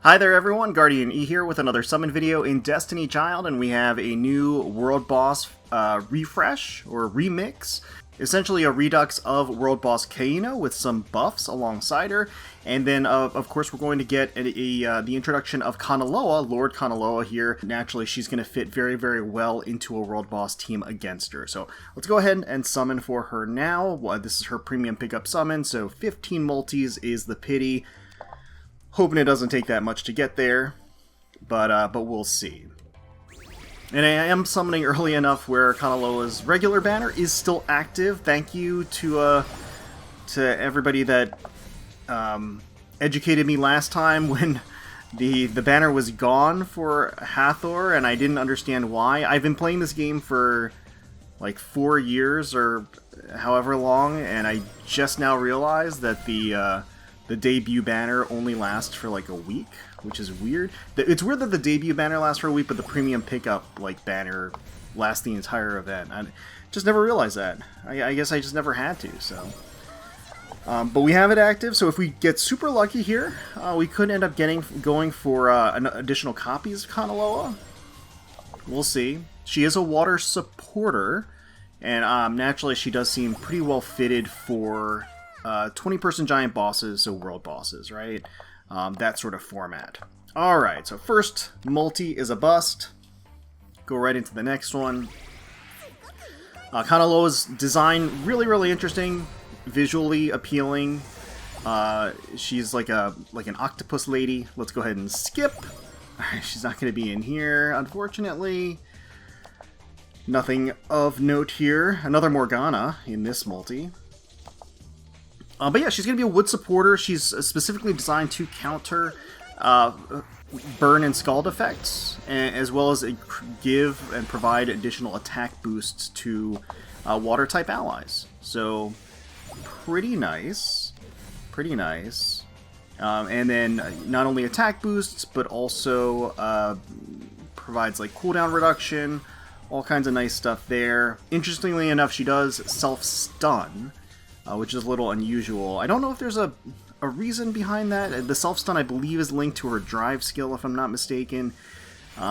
Hi there everyone, GuardianE here with another summon video in Destiny Child, and we have a new World Boss refresh, or remix. Essentially a redux of World Boss Keino with some buffs alongside her, and then of course we're going to get the introduction of Kanaloa, Lord Kanaloa here. Naturally she's going to fit very well into a World Boss team against her. So let's go ahead and summon for her now. This is her premium pickup summon, so 15 multis is the pity. Hoping it doesn't take that much to get there, but we'll see. And I am summoning early enough where Kanaloa's regular banner is still active. Thank you to everybody that educated me last time when the banner was gone for Hathor, and I didn't understand why. I've been playing this game for like 4 years or however long, and I just now realized that the debut banner only lasts for like a week, which is weird. It's weird that the debut banner lasts for a week, but the premium pickup like banner lasts the entire event. I just never realized that. I guess I just never had to. So, but we have it active. So if we get super lucky here, we could end up going for additional copies of Kanaloa. We'll see. She is a water supporter, and naturally she does seem pretty well fitted for 20-person giant bosses, so world bosses, right? That sort of format. Alright, so first multi is a bust. Go right into the next one. Kanaloa's design, really interesting, visually appealing. She's like an octopus lady. Let's go ahead and skip. Alright, she's not going to be in here, unfortunately. Nothing of note here. Another Morgana in this multi. But yeah, she's going to be a wood supporter. She's specifically designed to counter burn and scald effects, as well as give and provide additional attack boosts to water-type allies. So, pretty nice. Pretty nice. And then not only attack boosts, but also provides like cooldown reduction, all kinds of nice stuff there. Interestingly enough, she does self-stun, which is a little unusual. I don't know if there's a reason behind that. The self-stun, I believe, is linked to her drive skill, if I'm not mistaken. So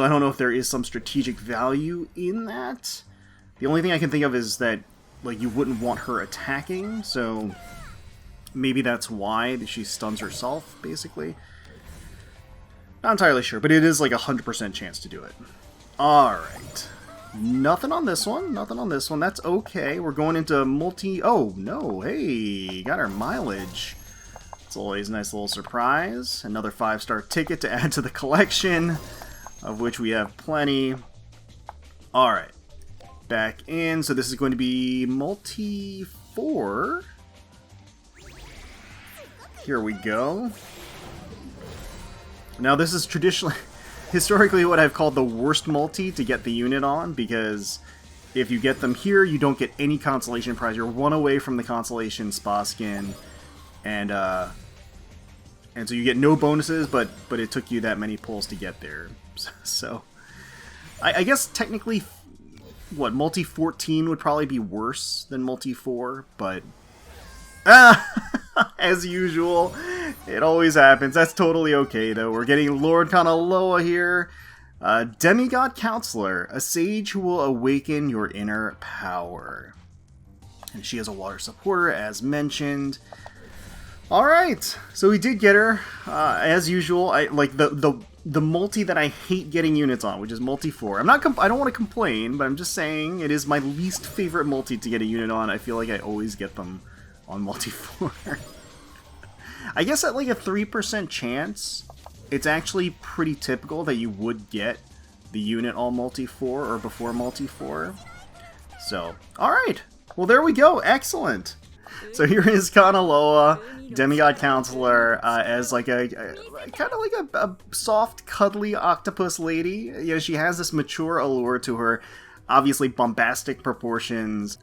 I don't know if there is some strategic value in that. The only thing I can think of is that like you wouldn't want her attacking, so maybe that's why she stuns herself, basically. Not entirely sure, but it is like 100% chance to do it. Alright. Nothing on this one. Nothing on this one. That's okay. We're going into multi... Oh, no. Hey, got our mileage. It's always a nice little surprise. Another 5-star ticket to add to the collection, of which we have plenty. Alright. Back in. So this is going to be multi 4. Here we go. Now this is traditionally... historically what I've called the worst multi to get the unit on, because if you get them here, you don't get any consolation prize. You're one away from the consolation spa skin, and so you get no bonuses, but it took you that many pulls to get there. So I guess technically, what, multi 14 would probably be worse than multi 4, but as usual, it always happens. That's totally okay, though. We're getting Lord Kanaloa here. Demigod Counselor, a sage who will awaken your inner power. And she is a water supporter, as mentioned. Alright, so we did get her. As usual, I like the multi that I hate getting units on, which is multi 4. I don't want to complain, but I'm just saying it is my least favorite multi to get a unit on. I feel like I always get them on multi 4. I guess at like a 3% chance, it's actually pretty typical that you would get the unit on multi 4 or before multi 4. So, alright. Well, there we go. Excellent. So here is Kanaloa, Demigod Counselor, as like a kind of like a soft, cuddly octopus lady. You know, she has this mature allure to her, obviously bombastic proportions.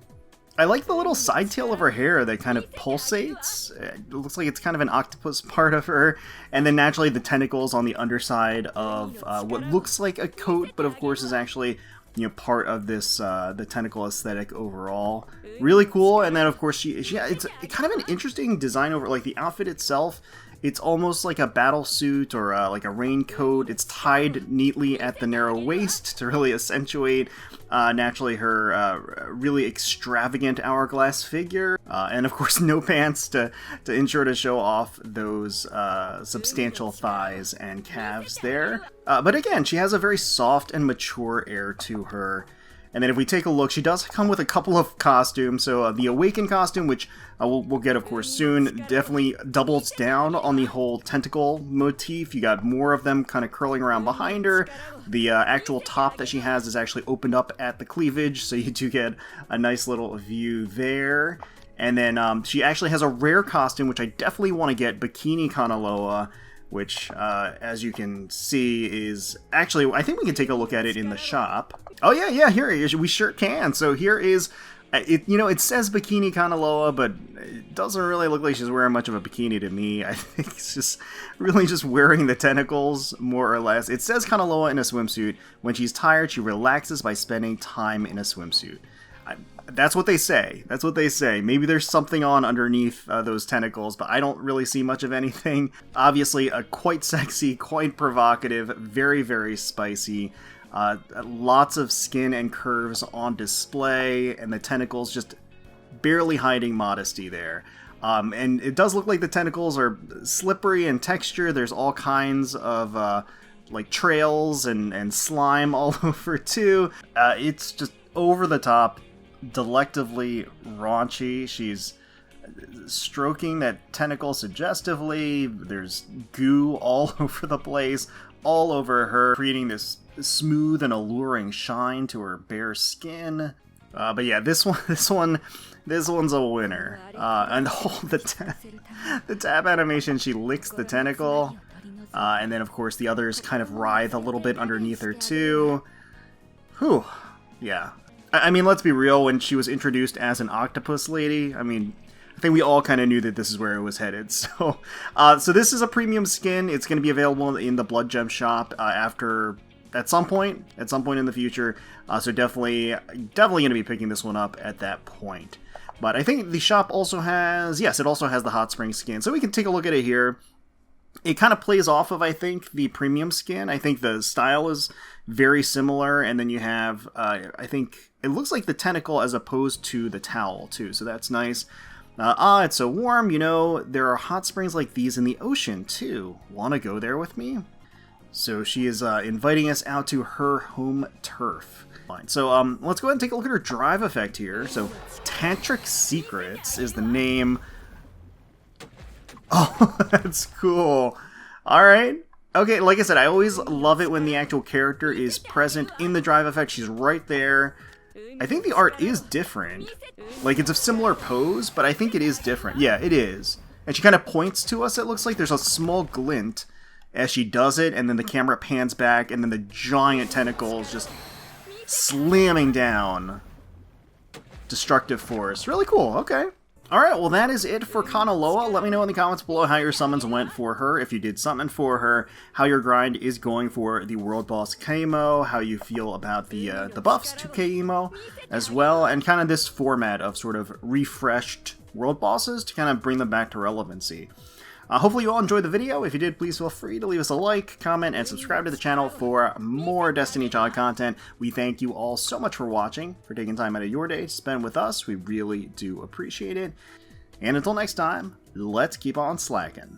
I like the little side tail of her hair that kind of pulsates. It looks like it's kind of an octopus part of her. And then naturally the tentacles on the underside of what looks like a coat, but of course is actually, you know, part of this the tentacle aesthetic overall. Really cool. And then of course it's kind of an interesting design over, like the outfit itself It's almost like a battle suit or like a raincoat. It's tied neatly at the narrow waist to really accentuate naturally her really extravagant hourglass figure. And of course no pants to ensure to show off those substantial thighs and calves there. But again, she has a very soft and mature air to her. And then if we take a look, she does come with a couple of costumes. So the Awakened costume, which we'll get, of course, soon, definitely doubles down on the whole tentacle motif. You got more of them kind of curling around behind her. The actual top that she has is actually opened up at the cleavage, so you do get a nice little view there. And then she actually has a rare costume, which I definitely want to get, Bikini Kanaloa, which, as you can see, is actually, I think we can take a look at it in the shop. Oh yeah, here it is. We sure can. So here is, it says Bikini Kanaloa, but it doesn't really look like she's wearing much of a bikini to me. I think it's just really just wearing the tentacles, more or less. It says Kanaloa in a swimsuit. When she's tired, she relaxes by spending time in a swimsuit. That's what they say. That's what they say. Maybe there's something on underneath those tentacles, but I don't really see much of anything. Obviously, quite sexy, quite provocative, very, very spicy. Lots of skin and curves on display, and the tentacles just barely hiding modesty there. And it does look like the tentacles are slippery in texture. There's all kinds of like trails and slime all over too. It's just over the top, delectably raunchy. She's stroking that tentacle suggestively. There's goo all over the place, all over her, creating this smooth and alluring shine to her bare skin. But yeah, this one's a winner. And the tab animation, she licks the tentacle, and then of course the others kind of writhe a little bit underneath her too. Whew, yeah. I mean, let's be real, when she was introduced as an octopus lady, I mean, I think we all kind of knew that this is where it was headed. So this is a premium skin. It's going to be available in the Blood Gem shop at some point in the future. So definitely going to be picking this one up at that point. But I think the shop also has, yes, it also has the Hot Spring skin. So we can take a look at it here. It kind of plays off of, I think, the premium skin. I think the style is very similar, and then you have, I think, it looks like the tentacle as opposed to the towel, too, so that's nice. It's so warm, there are hot springs like these in the ocean, too. Wanna go there with me? So she is inviting us out to her home turf. Fine. So let's go ahead and take a look at her drive effect here. So Tantric Secrets is the name. Oh, that's cool. Alright. Okay, like I said, I always love it when the actual character is present in the drive effect. She's right there. I think the art is different. Like, it's a similar pose, but I think it is different. Yeah, it is. And she kind of points to us, it looks like. There's a small glint as she does it, and then the camera pans back, and then the giant tentacles just slamming down. Destructive force. Really cool, okay. Alright, well that is it for Kanaloa. Let me know in the comments below how your summons went for her, if you did summon for her, how your grind is going for the World Boss Keino, how you feel about the buffs to Keino as well, and kind of this format of sort of refreshed World Bosses to kind of bring them back to relevancy. Hopefully you all enjoyed the video. If you did, please feel free to leave us a like, comment, and subscribe to the channel for more Destiny Child content. We thank you all so much for watching, for taking time out of your day to spend with us. We really do appreciate it. And until next time, let's keep on slacking.